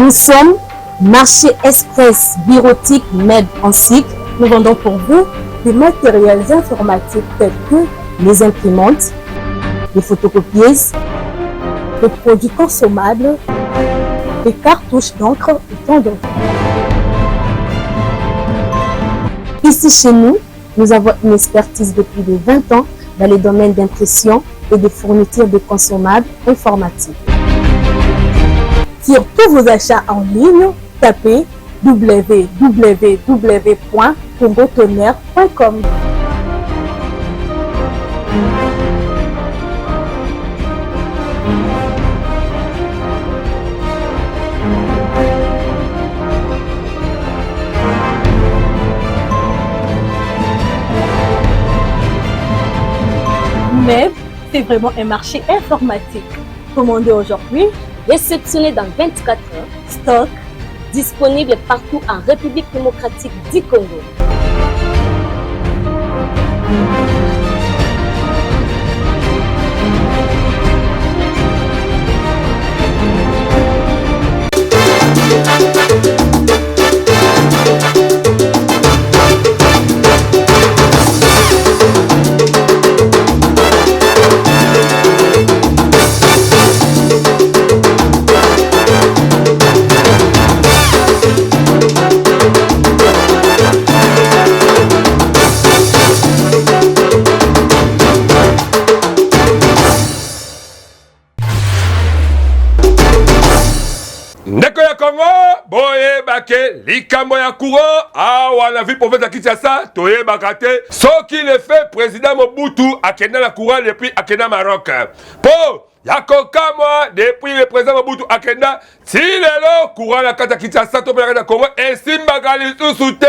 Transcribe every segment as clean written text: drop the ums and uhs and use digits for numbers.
Nous sommes Marché Express Bureautique MEB en cycle. Nous vendons pour vous des matériels informatiques tels que les imprimantes, les photocopieuses, les produits consommables, les cartouches d'encre et tant d'autres. Ici chez nous, nous avons une expertise de plus de 20 ans dans les domaines d'impression et de fourniture de consommables informatiques. Sur tous vos achats en ligne, tapez www.congotonnerre.com. MEB, c'est vraiment un marché informatique. Commandez aujourd'hui, réceptionné dans 24 heures, stock disponible partout en République démocratique du Congo. Ndeko ya Congo, boye bake, likambo ya courant, awa na vie province ya Kinshasa, toye bakate, soki le fait président Mobutu akenda la courant depuis akenda Maroc. Po, yako kama depuis le président Mobutu akenda, si lelo courant la kata Kinshasa, to pe la Congo, esimba gali susute.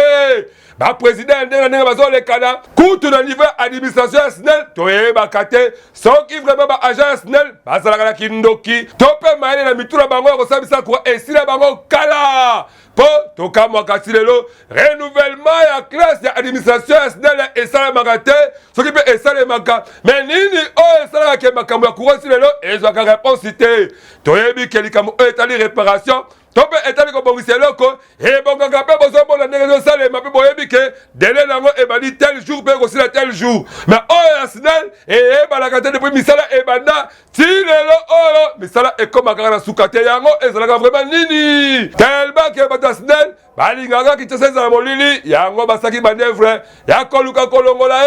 Ba président ndenge ndenge bazo le kana kutu na niveau administration SNEL toye bakate soki vraiment ba agent SNEL bazalaka na kindoki tope maele na mituna bango ya kosabisa kwa esila bango kala po toka mwakati lelo renouvellement ya classe ya administration SNEL esala makate soki pe esala maka mais nini o esala ke makambo ya courant lelo ezwaka réponse te toyebi ke likambo etali réparation tope etali ko bongisa loko e bongaka pe bozo bona ndenge sale mape boyebi ke délai nango ebali tel jour pe ko sila tel jour mais o SNEL e balaka te depuis misala e banda ti lelo o misala e koma kaka na sukate yango ezalaka vraiment nini tellement ke bata SNEL balingaka kitasa za molili yango basaki bandevre ya koluka kolongola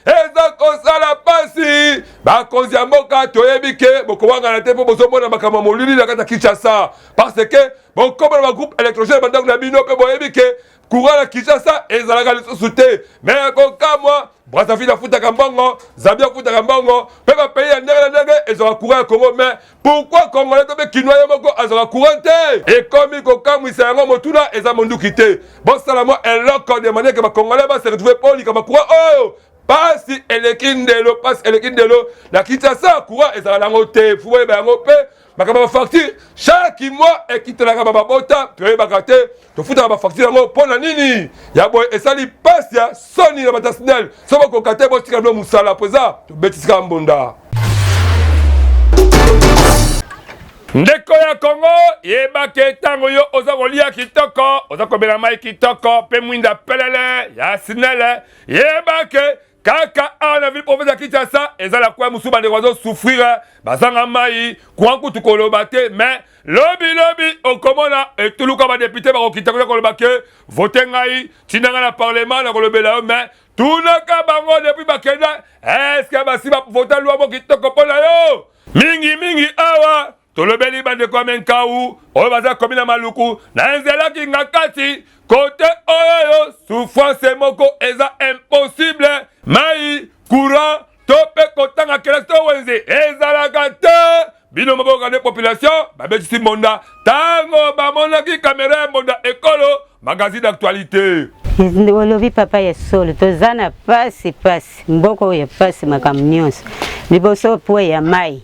eza kosala pasi bakonzi ya mboka toyebi ke bokowanga na te po bozomona makambo molili na kata Kinshasa parce que bokomona ba groupe électrogène bandako na bino pe boyebi ke courant la Kinshasa ezalaka lisusu te mais kokamwa Brazzaville afutaka mbongo, Zambie afutaka mbongo, pe ba pays ya ndenge na ndenge ezalaka courant ya Congo mais pourquoi Congolais to be kinoye moko azalaka courant te et comme kokamwisa yango motuna eza monduki te bosala mo eloko de manière que ba Congolais ba se retrouver pour likama courant oyo pasi elekindelo na Kinshasa courant ezalaka nango te fuwe ba yango pe makamba facture chaque mois ekitelaka babota toyebaka te tofutaka bafacture yango mpo na nini ya boye esali pasi ya soni na bata SNEL so bokoka te botika bino mosala poza tobetisika mbonda ndeko ya Congo yebake tango yo oza kolia kitoko oza kobela mai kitoko pe mwinda pelele ya SNEL yebake kaka ana ville province ya Kinshasa ezala kwa musuba ndeko bazo souffrir bazanga mai kwa kutu koloba te mais lobi okomona etuluka ba député bakokita koloba ke voter ngai tinanga na parlement na kolobela mais tunaka bango depuis bakenda est-ce que basi ba voter loi kitoko pona yo mingi awa tolobeli bande kwa menkau oyo baza komi na maluku na nzelaki ngakati kote oyo souffrance moko eza impossible mai courant tope kotanga kelasi wenze ezalaka te bino moko de population babetisi mbonda tango bamonaki kamera ya mbonda ekolo magazine d'actualité olobi papa ya solo toza na pasi mboko ya pasi makambo nyonso liboso po ya mai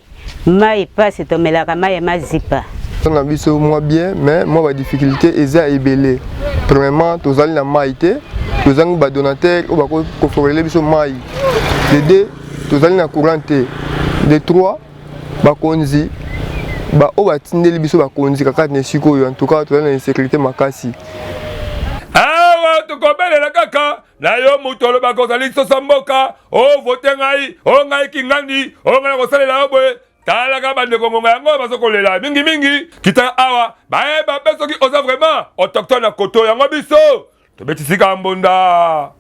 pasi tomelaka mai ya mazipa na biso moi bien mais moi ba difficulté eza ebele premièrement tozali na mai te tozangi ba donateur o ba ko forele biso mai de deux tozali na courant te de trois bakonzi ba o batindeli biso bakonzi kaka ne sikoyo en tout cas tozali na insécurité makasi. Awa tukobelela kaka na yo mutu olobaka ozali sosa mboka ovote ngai o ngai kingandi o ngai kosalela yo boye talaka bandeko ngonga yango bazokolela mingi kita awa bayeba mpe soki oza vraiment autochtone na koto yango biso tobetisika mbunda.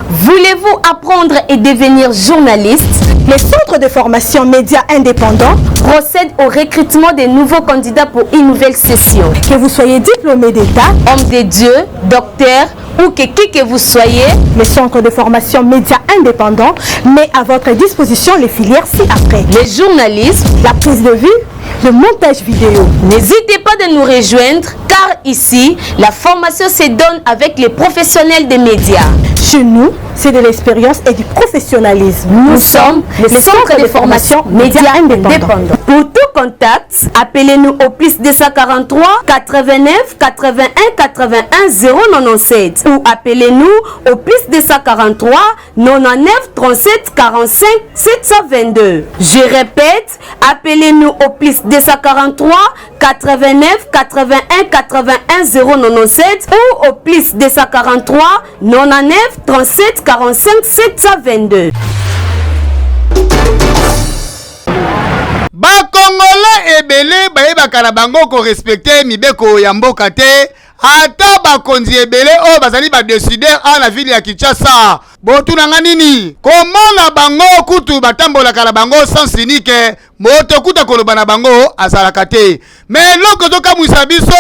Voulez-vous apprendre et devenir journaliste? Les centres de formation médias indépendants procèdent au recrutement des nouveaux candidats pour une nouvelle session. Que vous soyez diplômé d'État, homme de Dieu, docteur ou qui que vous soyez, les centres de formation médias indépendants met à votre disposition les filières ci-après. Les journalistes, la prise de vue, le montage vidéo. N'hésitez pas de nous rejoindre car ici, la formation se donne avec les professionnels des médias. Chez nous, c'est de l'expérience et du professionnalisme. Nous sommes les centres de formation médias indépendants. Pour tout contact, appelez-nous au plus 243 89 81 81 097 ou appelez-nous au plus 243 99 37 45 722. Je répète, appelez-nous au plus 243 89 81 81 097 ou au plus 243 99 37 45 722. Bakongolais ebele bayebaka na bango ko respecter mibeko ya mboka te ata bakonzi ebele o bazali ba décideur na ville ya Kinshasa. Botunanga nini komona bango kutu batambolaka na bango sans unique moto kuta koloba na bango azalaka te mais loko tokamwisa biso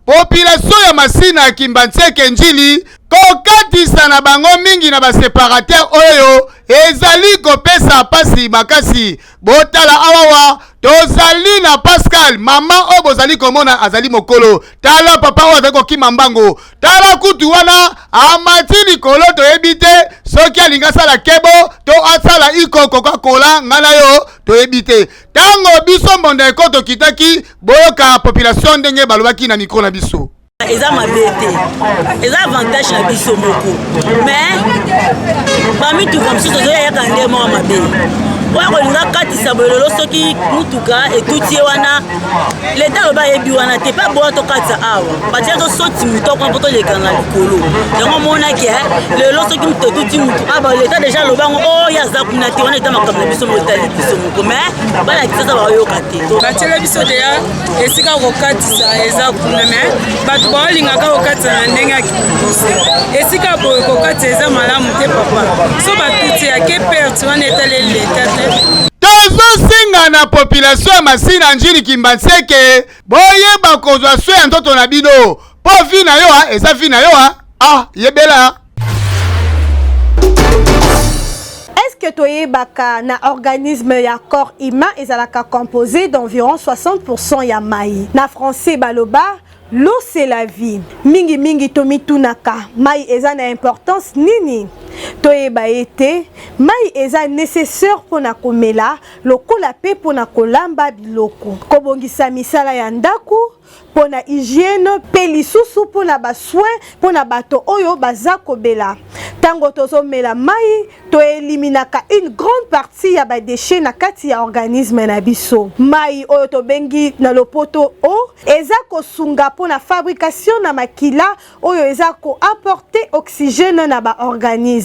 population ya Masina ya Kimbantseke Njili kokatisa na bango mingi na baseparateur oyo ezali kopesa pasi makasi. Botala awawa tozali na Pascal mama oyo bozali komona azali mokolo tala papa oyo azali kokima mbango tala kutu wana amati likolo toyebi te soki alinga sala kebo to asala iko Coca-Cola ngana yo toyebi te tango biso mbonda ekoto kitaki boyoka population ndenge balobaki na mikro na biso. Eza mabete eza avantage na biso moko mais parmi tout comme ça tozoyaka nde moko mabe oyo kolinga katisa bololo soki mutuka etuti ye wana leta aloba yebi wana te mpe boya tokatisa awa batia tosoti mutu akona mpo toleka na likolo yango monaki lelo soki mutu etuti mutu aba leta deja alobango oyo aza kuna te wana eta makambo na biso moko etali biso moko mais balakisa za bayoka te batiela biso deya esika kokatisa eza kuna mais bato baolingaka kokatisa na ndenge ya kikuse esika boye kokatisa eza malamu te papa so batuti yake perte wana etaleli leta te. Tozosinga na population ya Masina Njili Kimbantseke boyeba kozwa so ya ntoto na bino po vi na yo eza vi na yo yebela. Est-ce que toyebaka na organisme ya corps humain ezalaka composé d'environ 60% ya mai. Na français baloba l'eau c'est la vie. Mingi tomitunaka mai eza na importance nini? Toyeba ete mai eza nécessaire pona komela lokola pe pona kolamba biloko kobongisa misala ya ndaku pona hygiène pe lisusu pona ba soin pona bato oyo baza kobela tango tozomela mai to eliminaka une grande partie ya ba déchets na kati ya organisme na biso. Mai oyo to bengi na lopoto o eza kosunga pona fabrication na makila oyo eza ko apporter oxygène na ba organisme.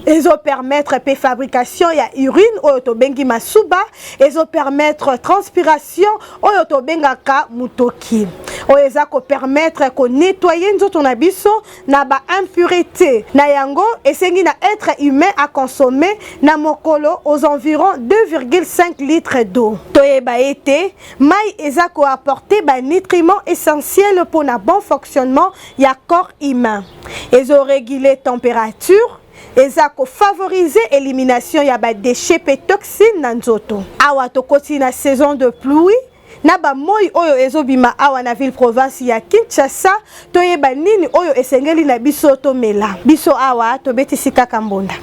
Ezo permettre pe fabrication ya urine oyo to bengi masuba, ezo permettre transpiration oyo to bengaka mutoki. Oyo eza ko permettre ko nettoyer nzoto na biso na ba impureté. Na yango esengi na être humain à consommer na mokolo aux environs 2,5 litres d'eau. Toyeba ete mai eza ko apporter ba nutriments essentiels pour na bon fonctionnement ya corps humain. Ezo réguler température, eza ko favoriser élimination ya ba déchets pe toxines na nzoto. Awa tokoti na saison de pluie na ba moi oyo ezobima awa na ville province ya Kinshasa toyeba nini oyo esengeli na biso to mela biso awa tobetisi kaka mbonda.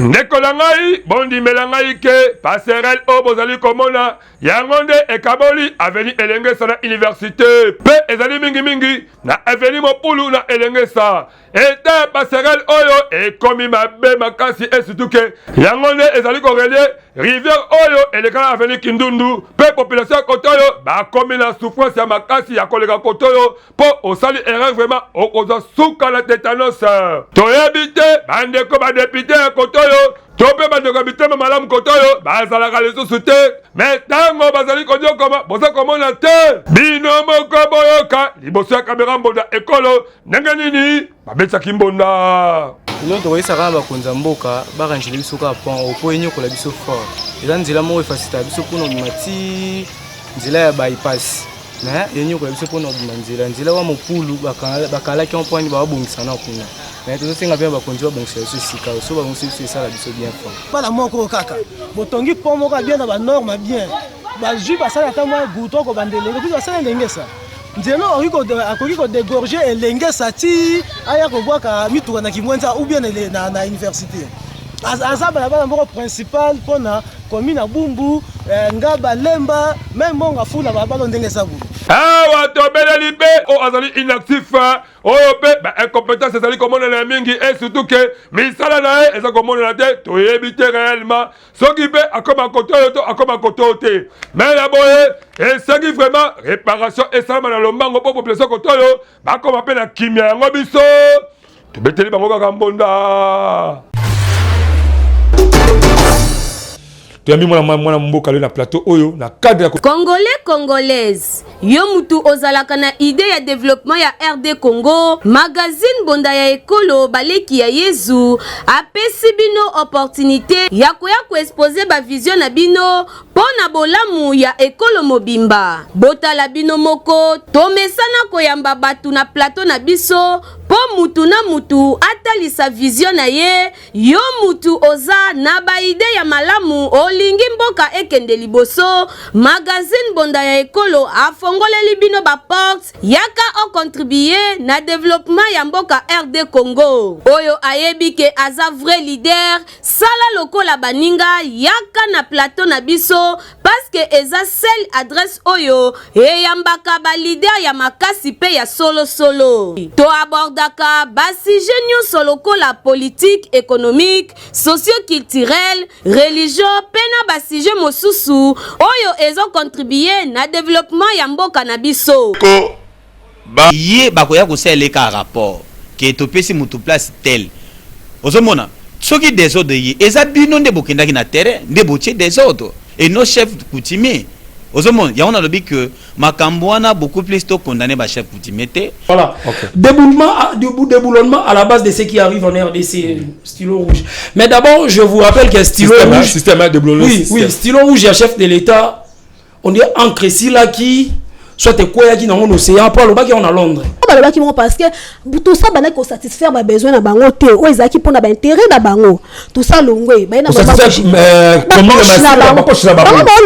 ndeko na ngai bondimela ngai ke passerelle oyo bozali komona yango nde ekaboli aveni elengesa na université mpe ezali mingimingi na aveni mopulu na elengesa eta passerelle oyo ekomi mabe makasi esurtout ke yango nde ezali korelie rivière oyo eleka na aveni kindundu mpe population ya kote oyo bakomi na souffrance ya makasi ya koleka kote oyo mpo osali erreur vraiment okozwa suka na tétanos toyebi te bandeko badepute ya kote oyo to mpe bandeko ya bitema malamu kote oyo bazalaka lisusu te me ntango bazali kodiokoma boza komona te bino moko boyoka liboso ya kamera mbonda ekolo ndenge nini babetsaki mbonda ino tokoyesaka na bakonzi ya mboka baranjeli biso kaka pont po enyokola biso fort eza nzela moko efasita biso mpona obima ti nzela ya bypass me enyokola biso mpona obima nzela wa mopulu bakalaki mponi bababongisa na kuna me tozosenga mpe bakonzi babongisa biso esika so babongisa biso esala biso bien fort bana moko kaka botongi pont moko bien na banorme bien bazwi basala ata mwa guto kobandelenge kuzi basala elengesa nzela akoki kodégorge elengesa ti aya kobwaka mituka na kimwenza ou bien na université aza balabala moko principal mpona komi na bumbu ngaba lemba meme monga fula balabala ndenge eza bulu awa tobeleli mpe oyo azali inactif oyo mpe baincompétence ezali komonana mingi e surtout ke misala na ye eza komonana te toyebi te réellement soki mpe akoma kote oyo to akoma kote oyo te mais ya boye esengi vraiment réparation esalama na lombango mpo population kote oyo bakoma mpe na kimia yango biso tobeteli bango kaka mbonda tuyambi mwana mboka le na plateau oyo na cadre ya Congolais congolaise yo mutu ozalaka na idée ya développement ya RD Congo magazine bonda ya ekolo baleki ya Yezu apesi bino opportunité ya koya ko exposer ba vision na bino pona bolamu ya ekolo mobimba botala bino moko tomesana koyamba batu na plateau na biso po mutu na mutu atalisa vision na ye yo mutu oza na ba idée ya malamu olingi mboka ekende liboso magazine bonda ya ekolo afongoleli bino ba porte yaka o contribuer na développement ya mboka RD Congo oyo ayebi ke aza vrai leader sala lokola baninga yaka na plateau na biso parce que eza seule adresse oyo eyambaka ba leader ya makasi pe ya solo to abordaka basije nyonso lokola politique économique socio-culturel religion pena basije mosusu oyo ezo contribuer na développement ya mboka na biso ye bakoya kosaleka rapport ke topesi mutu place tel ozomona soki désordre ye eza bino nde bokendaki na terrain nde botie désordre et nos chefs coutumiers ozomona ya on a lobi que makambo wana beaucoup plus to condamné ba chef coutumier te voilà okay. Déboulonnement à la base de ce qui arrive en RDC stylo rouge mais d'abord je vous rappelle que stylo rouge système de déboulonnement oui stylo rouge ya chef de l'état on dit ancré là qui soit quoi qui dans l'océan pour le bac on a Londres balobaki mo parce que tout ça bana ko satisfaire ba besoin na bango te o ezaki pona ba intérêt na bango tout ça longwe ba na ba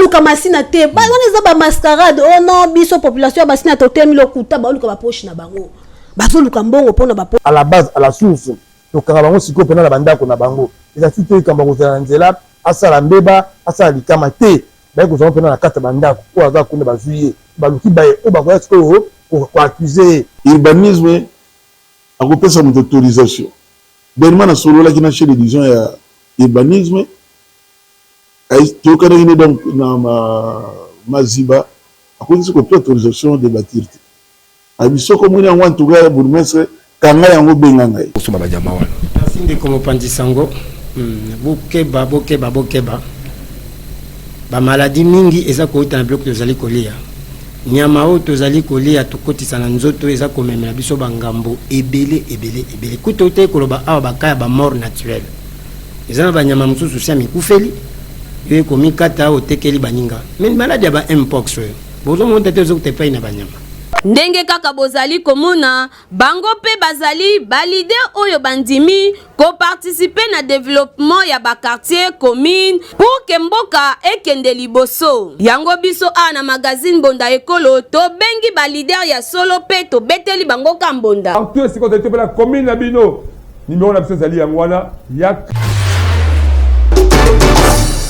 luka masina te ba wana za ba mascarade oh non biso population basina totem lokuta ba luka ba poche na bango bazo luka mbongo pona ba à la base à la source to kanga bango siko pena na bandako na bango ezaki te kamba ko za nzela asala mbeba asala likama te ba ko za pena na kata bandako ko aza kuna bazuye baluki baye o ba ko ko pour accuser urbanisme a coupé sa autorisation. Dernièrement, na solo la qui n'a chez les disons ya urbanisme tu connais donc na maziba a cause de autorisation de bâtir. A biso comme on en tout cas bourgmestre kanga yango benganga. Kusuma ba jamaa wana. Sinde comme pandisango bokeba ba maladie mingi eza ko ita na bloc de zali kolia. Nyama o tozali kolia tokotisa na nzoto eza komemela biso bangambo ebele kuto te koloba awa bakaya ba mort naturelle eza na banyama mususu sia mikufeli yo komikata o tekeli baninga mais maladie ya ba mpox bozo monta te zo te pa ina banyama ndenge kaka bozali komona bango pe bazali balide oyo bandimi ko participer na développement ya ba quartier commune pour que mboka ekende liboso yango biso na magazine bonda ekolo to bengi ba leader ya solo pe to beteli bango ka mbonda en tout ce qu'on a été la commune na bino numéro na biso zali yango wana yak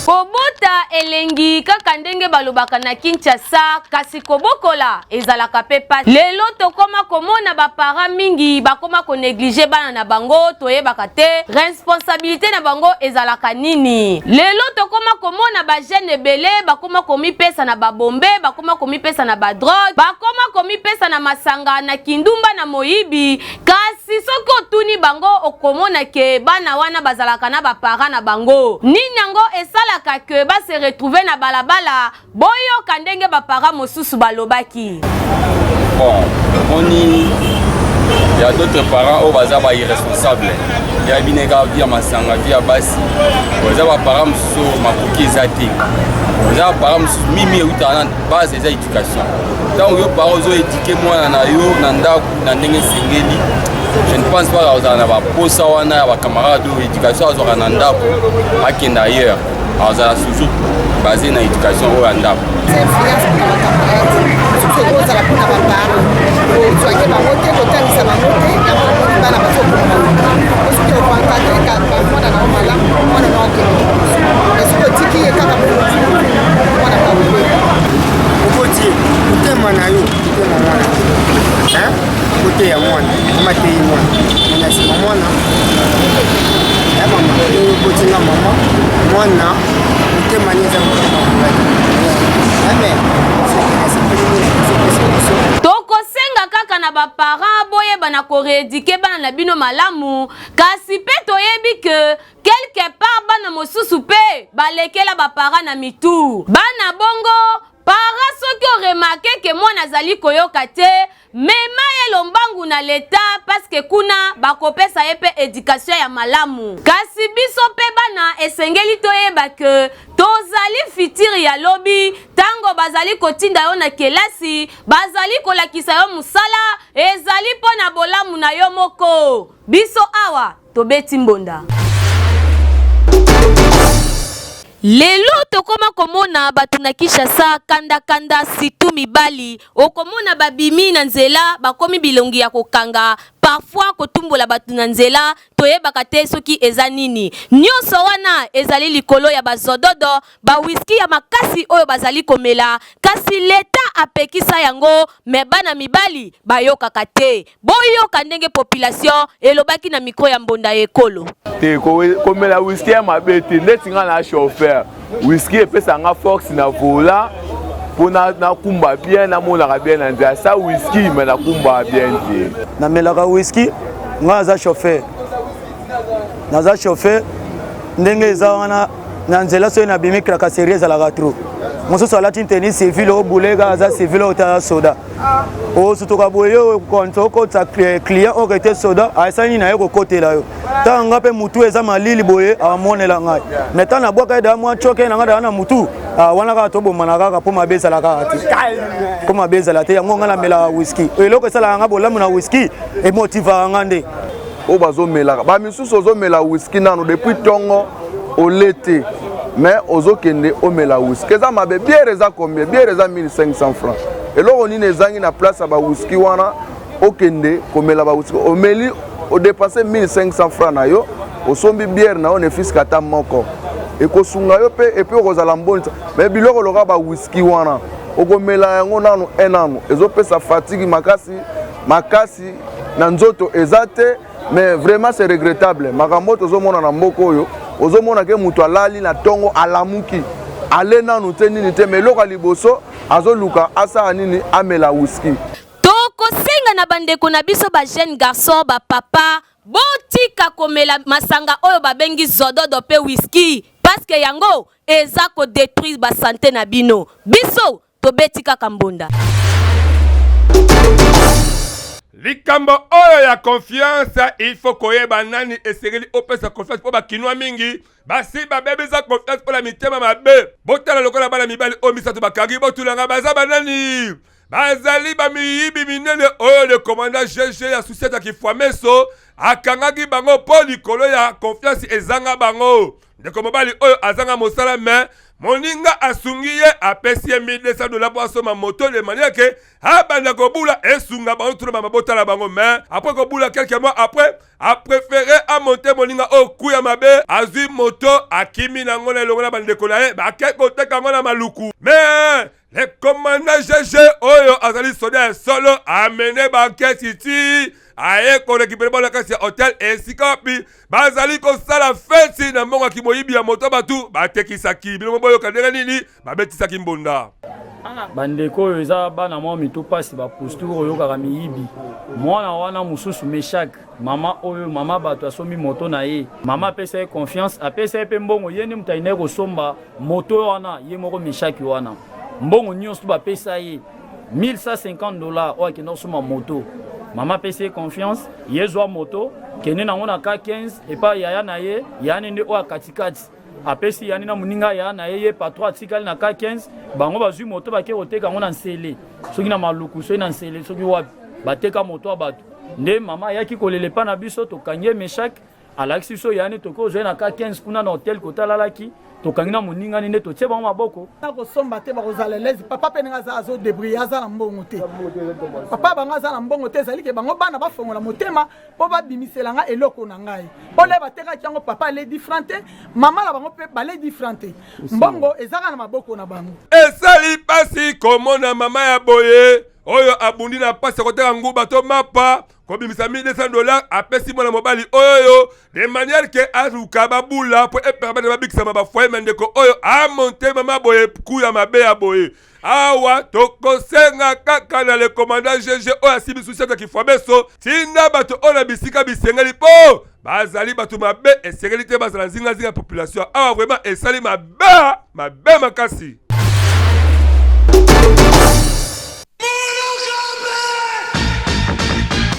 Kobota elengi kaka ndenge balobaka na Kinshasa kasi kobokola ezalaka pe pasi. Lelo tokoma komona bapara mingi bakoma ko négliger bana na bango toyebaka te responsabilité na bango ezalaka nini. Lelo tokoma komona ba jeune ebele bakoma komipesa na babombe bakoma komipesa na badrogue bakoma komipesa na masanga na kindumba na moyibi kasi soko otuni bango okomona ke bana wana bazalaka na bapara na bango nini yango esala que ba se retrouver na balabala boyo kandenge bapara mosusu balobaki. Bon, il y a d'autres parents au bazar irresponsables. Il y a binega via masanga via basi. Bazar ba parents mosusu makoki ezati. Bazar parents mosusu mimi utana base des éducation. Tant yo parents zo éduquer moi na yo na ndako na ndenge sengeli. Je ne pense pas aux ana posa wana ba camarades d'éducation azora na ndako akenda ailleurs. Alors ça a toujours basé dans l'éducation au Rwanda. C'est influence pour les camarades. Surtout que ça la prend à ma part. Pour soigner ma montée, l'hôtel ça m'a monté, il y a pas la façon pour moi. Parce que on va encadrer quand moi dans la mala, on est en train. Est-ce que tu qui est capable de on a pas oublié. Au côté, côté manayo, côté mwana. Hein? Côté ya mwana, kama tei mwana. Ni nasema mwana. Mama, côté na mama. Mwana tokosenga kaka na bapara boyeba na koreedike bana na bino malamu kasi pe toyebi ke quelque part bana mosusu pe balekela bapara na mitu bana bongo para soki oremake ke mwana azali koyoka te mema ye lombangu na leta paske kuna bakopesa ye pe éducation ya malamu kasi biso pe bana esengeli toyeba ke tozali fitiri ya lobi tango bazali kotinda yo na kelasi bazali kolakisa yo musala ezali pona bolamu na yo moko biso awa tobeti mbonda. Lelo tokoma komona batu na Kinshasa kanda situ mibali okomona babimi na nzela bakomi bilongi ya kokanga parfois kotumbola batu na nzela toyebaka te soki eza nini nyonso wana ezali likolo ya bazododo ba whisky ya makasi oyo bazali komela kasi leta apekisa yango me bana mibali bayokaka te boyoka ndenge population elobaki na mikro ya mbonda ekolo te komela whisky ya mabete ndeti nga na chauffeur whisky epesa nga force na vola pona na kumba bien na monaka bien na nzela sa whisky me na kumba bien te na melaka whisky nga naza chauffeur ndenge eza wana na nzela soki nabimikraka serie ezalaka tro mosusu alati tennis civile obulega aza civile ota soda osutuka boye okotisa client oyo ete soda asani na ye kokotela yo ntango nga mpe mutu eza malili boye amonela ngai me ntango nabwaka eda mwa coke na ngai daa na mutu wana kaka tobomana kaka mpo mabe ezala kaka te mpo mabe ezala te yango ngai namelaka whisky eloko esalaka nga bolamu na whisky emotivaka nga nde oyo bazomelaka bamisusu ozomela whisky nano depuis ntongo olete mais ozokende omela whisky eza mabe biere eza combien biere eza 1500 francs eloko nini ezangi na place ya whisky wana okende komela whisky omeli odepense 1500 francs na yo osombi biere na yo nefiska ata moko ekosunga yo pe epi okozala mboni mais biloko loka whisky wana okomela yango nano enano ezopesa fatigue makasi na nzoto eza te mais vraiment c'est regrettable makambo tozomona na mboka oyo ozomona ke mutu alali na tongo alamuki ale nanu te nini te mais loka liboso azoluka asala nini amela whisky tokosenga na bandeko na biso ba jeune garçon ba papa botika komela masanga oyo babengi zododo pe whisky parce que yango eza ko détruire ba santé na bino biso tobetika kambonda. Likambo oyo ya confiance il faut koyeba nani esengeli opesa confiance po bakinwa mingi basi babebeza confiance po la mitema mabe botala lokola bana mibali o misato bakangi botulanga baza banani bazali bamiyibi minene oyo le commandant GG ya société ya Kifwameso akangaki bango po likolo ya confiance ezanga bango ndeko mobali oyo azanga mosala me moninga asungi ye apesi ye $1200 po asoma moto de manière que abanda kobula esunga bango tuna mabota la bango, mais après kobula quelques mois après a préféré à monter moninga au kuya mabe azui moto akimi nango na elongo na bandeko na ye bake koteka ngo na maluku. Mais le commandant GG oyo azali soda solo amené banquette iti aye ko récupérer ba la kasi hôtel esikapi bazali ko sala fête na mbongo kimoyibi ya moto batu batekisaki bilongo boyo kadere nini babetisaki mbonda. Bandeko oyo eza bana mwa mito pasi ba posture oyo kaka miyibi mwana wana mususu Meshak mama oyo mama bato asomi moto na ye mama pesa ye confiance apesa ye pe mbongo ye ni mutaine ko somba moto wana ye moko Meshak wana mbongo nyonso ba pesa ye $1150 oyo akenda kosomba moto mama pesa ye confiance ye zwa moto kende nango na ka 15 epa yaya na ye yani nde oyo katikati apesi yani na muninga ya na ye patron atikali na ka 15 bango bazwi moto bake koteka ngo na nsele soki na maluku soki na nsele soki wapi bateka moto abato nde mama yaki kolele pa na biso tokangie Meshak alakisi so yani toko ozwe na ka 15 kuna na hotel kotalalaki tokangi na muninga ninde totie bango maboko na kosomba te bakozala lezi papa pe nga za azo débrouiller aza na mbongo te papa banga za na mbongo te ezali ke bango bana bafongola motema po babimisela nga eloko na ngai ole batekaki yango papa ale different te mama na bango pe bale different te mbongo ezaka na maboko na bango esali pasi komona mama ya boye oyo abundi na pasi koteka nguba to mapa kobimisa $1200 apesi mwana mobali oyo de manière que aruka babula po epermettre babikisa ma bafoye mendeko oyo a monter mama boye kuya mabe ya boye awa tokosenga kaka na le commandant GG oyo asibi susi ya kifabeso tinda bato ona bisika bisengeli po bazali bato mabe esengeli te bazala nzinga population awa vraiment esali mabe makasi.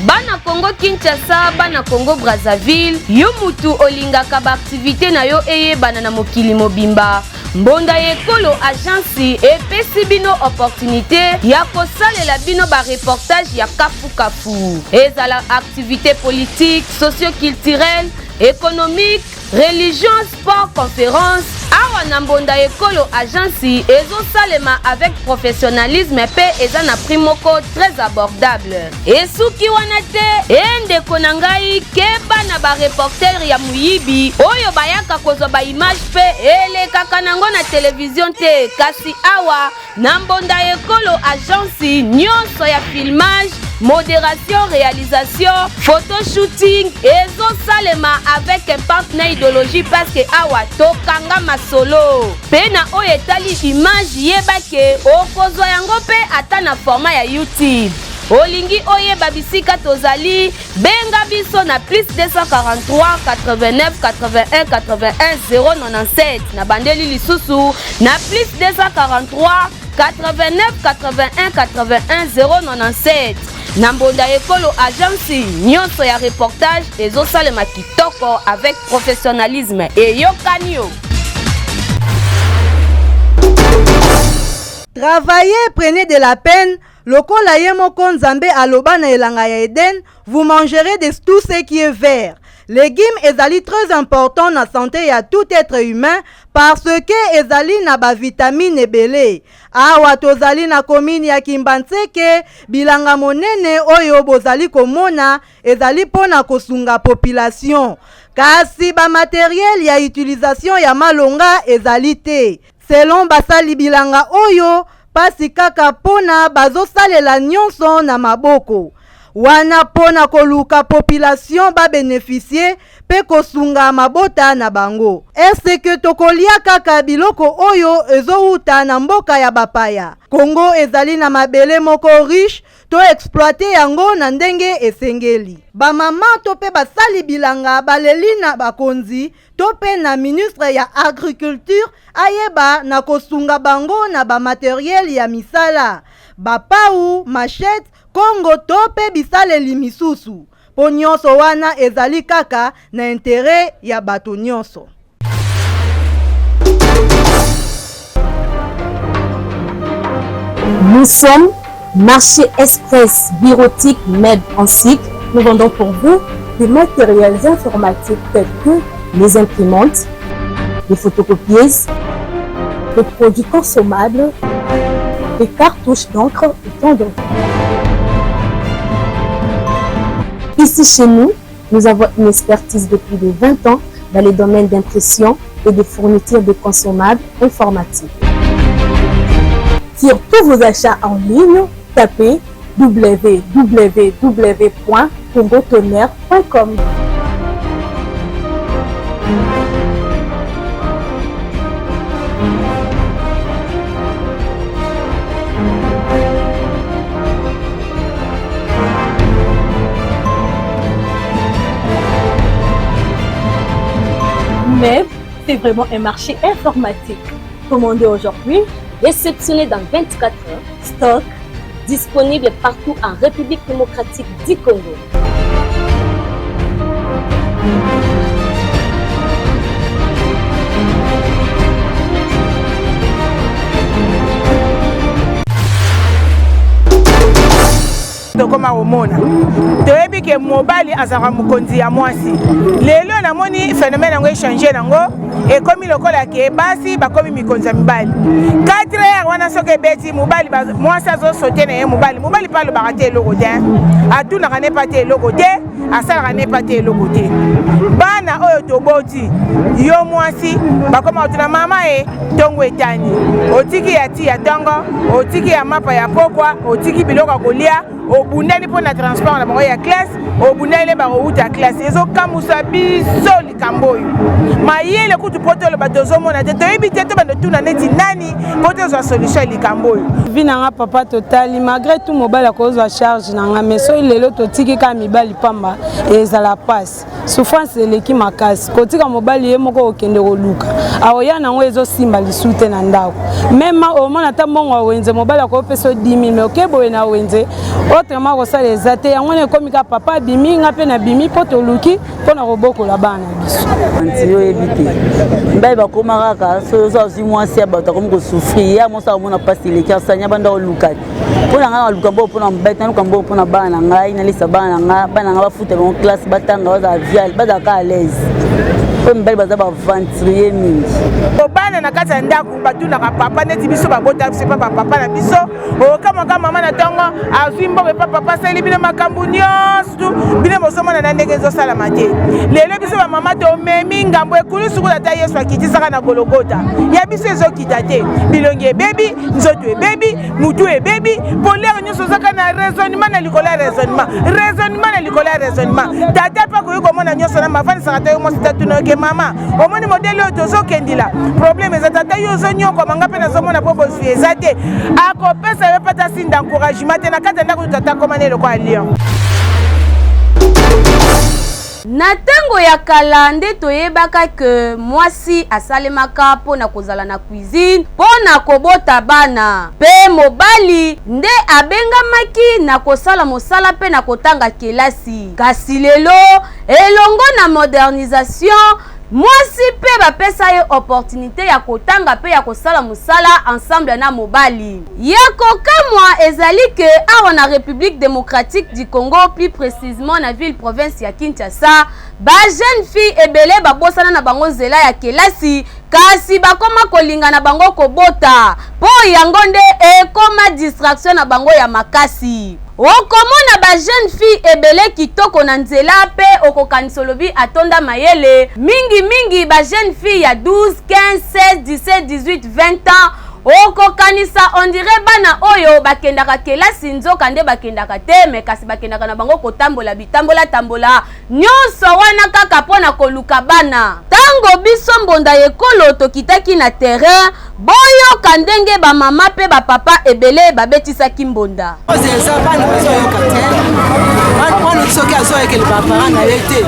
Bana Congo Kinshasa, bana Congo Brazzaville, yo mutu olingaka ba activité na yo eyebana na mokili mobimba. Mbonda Ekolo agence epesi bino opportunité ya kosalela bino ba reportage ya kafu. Ezala activité politique, socio-culturelle, économique, religion, sport, conférence. Awa na Mbonda Ekolo agence ezosalema avec professionnalisme pe eza na prix moko très abordable. Esuki wana te endeko na ngai keba na ba reporter ya muyibi oyo bayaka kozwa ba image pe elekaka nango na télévision te kasi awa na Mbonda Ekolo agence nyonso ya filmage, modération, réalisation, photoshooting ezosalema avec un partenaire idéologie parce que awa tokanga masolo pena oyo etali image yebake okozwa yango pe ata na format ya YouTube. Olingi oyeba bisika tozali benga biso na plus 243 89 81 81 097 na bandeli lisusu na plus 243 89 81 81 097 na Mbonda Ekolo agence nyonso ya reportage ezosalema kitoko avec professionnalisme et yokanio. Travaillez, prenez de la peine. Lokola ye moko Nzambe aloba na elanga ya Eden, vous mangerez de tout ce qui est vert. Légumes ezali très important na santé ya tout être humain parce que ezali na ba vitamine ebele. Awa tozali na komini ya Kimbanseke, bilanga monene oyo bozali komona ezali pona kosunga population. Kasi ba matériel ya utilisation ya malonga ezali te. Selon basali bilanga oyo pasi kaka pona bazosalela nyonso na maboko. Wana pona koluka population ba bénéficier pe kosunga mabota na bango. Est-ce que tokolia kaka biloko oyo ezouta na mboka ya bapaya? Congo ezali na mabele moko riche to exploiter yango na ndenge esengeli. Ba mama to pe basali bilanga baleli na bakonzi to pe na ministre ya agriculture ayeba na kosunga bango na ba matériel ya misala. Bapau, machette, Congo tope bisaleli misusu. Po nyonso wana ezali kaka na intérêt ya bato nyonso. Nous sommes Marché Express Bureautique Med en cycle. Nous vendons pour vous des matériels informatiques tels que les imprimantes, les photocopieuses, des produits consommables, des cartouches d'encre et tant d'autres. Ici chez nous, nous avons une expertise de plus de 20 ans dans les domaines d'impression et de fourniture de consommables informatiques. Sur tous vos achats en ligne, tapez www.congotonnerre.com. Mais c'est vraiment un marché informatique. Commandez aujourd'hui, réceptionné dans 24 heures, stock disponible partout en République démocratique du Congo. tokoma komona toyebi ke mobali azaka mokonzi ya mwasi lelo namoni phénomène yango échange nango ekomi lokola ke basi bakomi mikonzi ya mibali 4 heures wana soki ebeti mobali mwasi azosote na ye mobali pa alobaka te eloko te atunaka ne pa te eloko te asalaka ne pa te eloko te bana oyo toboti yo mwasi bakoma kotuna mama e ntongo etani otiki ya ti ya ntongo otiki ya mapa ya pokwa otiki biloko ya kolia obundani mpo na transport na bango ya classe obundani bakouta classe ezokamwisa biso likambo oyo mayele kutu po toloba tozomona te toyebi te to bando tuna neti nani po tozwa solution ya likambo oyo vi nanga papa totali malgré tout mobali akozwa charge nanga mais soki lelo totiki kaka mibali pamba ezala pasi souffrance eleki makasi kotika mobali ye moko okende koluka aoya nango ezosimba lisu te na ndako meme omona ata mbongo ya wenze mobali akopesa 10 000 mais okeboye na wenze autrement kosala eza te yango wana ekomi kaka papa abimi nga mpe nabimi mpo toluki mpo na kobokola bana na biso anti oyebi te mibali bakoma kaka so ozwi mwasi ya bato akomi kosufrir ya moso akomona mpasi eleki asanya banda oluka te mpo na ngai naluka mbo mpona mobali naluka mbo mpona bana na ngai nalisa bana na ngai bafuta bango classe batanga bazala viale bazalaka à l'aise po mibali baza baventurier mingi obana na kati ya ndako batunaka papa neti biso babota biso epa bapapa na biso okamwaka mama na ntongo azwi mbongo epa papa asali bino makambo nyonso bino bozomona na ndenge ezosalama te lelo biso bamama tomemi ngambo ekulu sukuta ata yesu akitisaka na gologota ya biso ezokita te bilongi ebebi nzoto ebebi mutu ebebi polere nyonso ozaka na raisonnement na likolo ya raisonnement na likolo ya raisonnement tata mpe akoki komona nyonso na mafandisaka te yo mosi tatunoke mama omoni modele oyo tozokendila problème eza tata yo ozonyokoma nga mpe nazomona mpo bozwi eza te akopesa yo pata sinda encouragement te na kati ya ndako tata komana eloko ya lion na ntango ya kala nde toyebaka ke mwasi asalemaka mpo na kozala na cuisine mpo na kobota bana mpe mobali nde abengamaki na kosala mosala mpe na kotanga kelasi kasi lelo elongo na modernisation mwasi mpe bapesa ye opportunité ya kotanga mpe ya kosala mosala ensemble na mobali ya kokamwa ezali ke awa na République démocratique du Congo plus précisément na ville province ya Kinshasa ba jeune fille ebele babosana na bango nzela ya kelasi kasi bakoma kolinga na bango kobota po yango nde ekoma distraction na bango ya makasi okomona ba jeune fille ebele kitoko na nzela pe okokanisa lobi atonda mayele mingi ba jeune fille ya 12, 15, 16, 17, 18, 20 ans okokanisa on dirait bana oyo bakendaka kelasi nzoka nde bakendaka te me kasi bakendaka na bango kotambola bitambola nyonso wana kaka pona koluka bana tango biso mbonda yekolo tokitaki na terrain boyoka ndenge bamama mpe bapapa ebele babetisaki mbonda eza bana bazoyoka te wana soki azoyekele bapara na ye te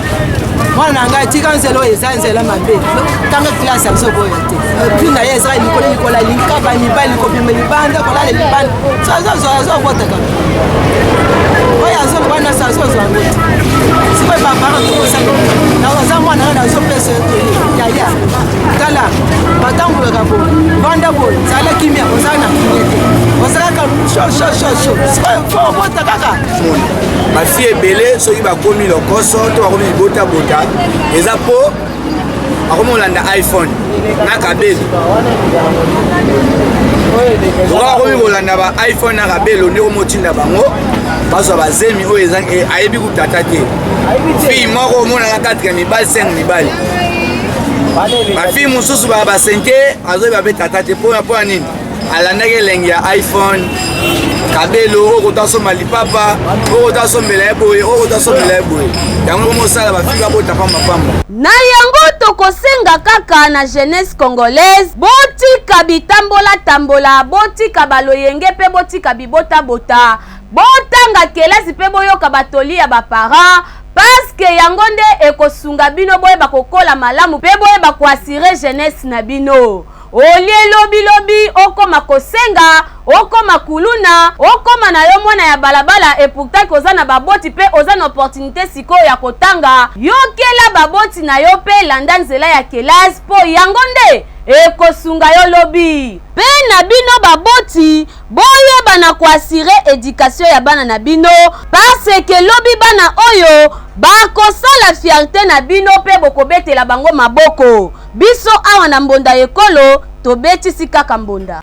mwana na ngai tika nzela oyo eza nzela mabe ntango klase azoboya te puis na ye ezaka likolo alingi kaka mibali kobima libanda kolala libanda azobotaka oyo azoloba nasi azozwa ngo te sikoyo bapara tokosali naza mwana ngai nazopesa yaya tala batangolaka bo banda boye zala kimia ozala na kimia te ozalaka sho sikoyo fo obota kaka bafie ebele soki bakomi lokoso to bakomi libotabota eza po akomolanda iPhone na kabelo oka komi kolanda ba iPhone na kabelo nde komotinda bango bazwa bazemi oyo ayebi kutata te fille moko omonaka 4 mibali 5 mibali bafille mosusu baka basente azoyeba mpe tata te mpona nini alandaki elenge ya iPhone kabelo oyo kotasomba lipapa oyo kotasombela ye boye oyo kotasombela ye boye yango komosala bafika bota pambapamba na yango tokosenga kaka na jeunesse congolaise botika bitambola botika baloyenge mpe botika bibota-bota botanga kelasi mpe boyoka batoli ya baparent paske yango nde ekosunga bino boyeba kokola malamu mpe boyeba koasire jeunesse na bino olie lobi okoma kosenga okoma kuluna okoma na yo mwana ya balabala et pourtant koza na baboti pe oza na opportunité siko ya kotanga yokela baboti na yo pe landa nzela ya kelasi po yango nde ekosunga yo lobi pe na bino baboti boyeba na koasire éducation ya bana na bino parce que lobi bana oyo bakosala fierté na bino pe bokobetela bango maboko biso awa na mbonda ekolo tobetisi kaka mbonda.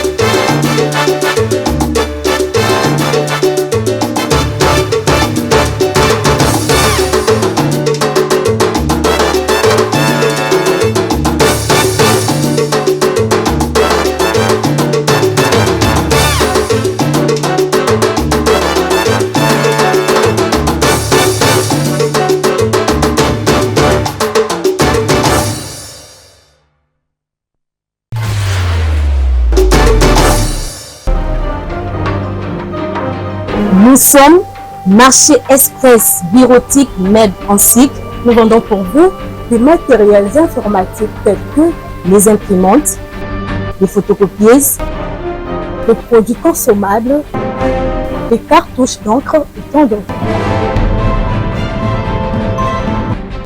Nous sommes Marché Express Bureautique Med en cycle. Nous vendons pour vous des matériels informatiques tels que les imprimantes, les photocopieuses, les produits consommables, les cartouches d'encre et tant d'autres.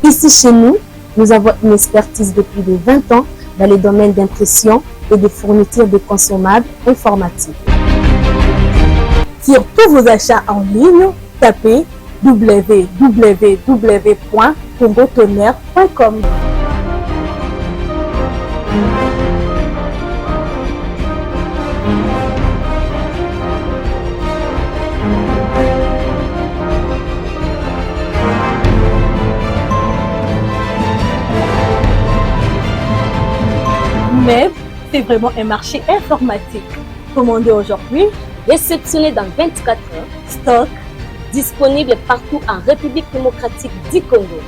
Ici chez nous, nous avons une expertise depuis de 20 ans dans les domaines d'impression et de fourniture de consommables informatiques. Sur tous vos achats en ligne, tapez www.congotonnerre.com. Mais c'est vraiment un marché informatique. Commandez aujourd'hui, réceptionné dans 24 heures, stock disponible partout en République démocratique du Congo.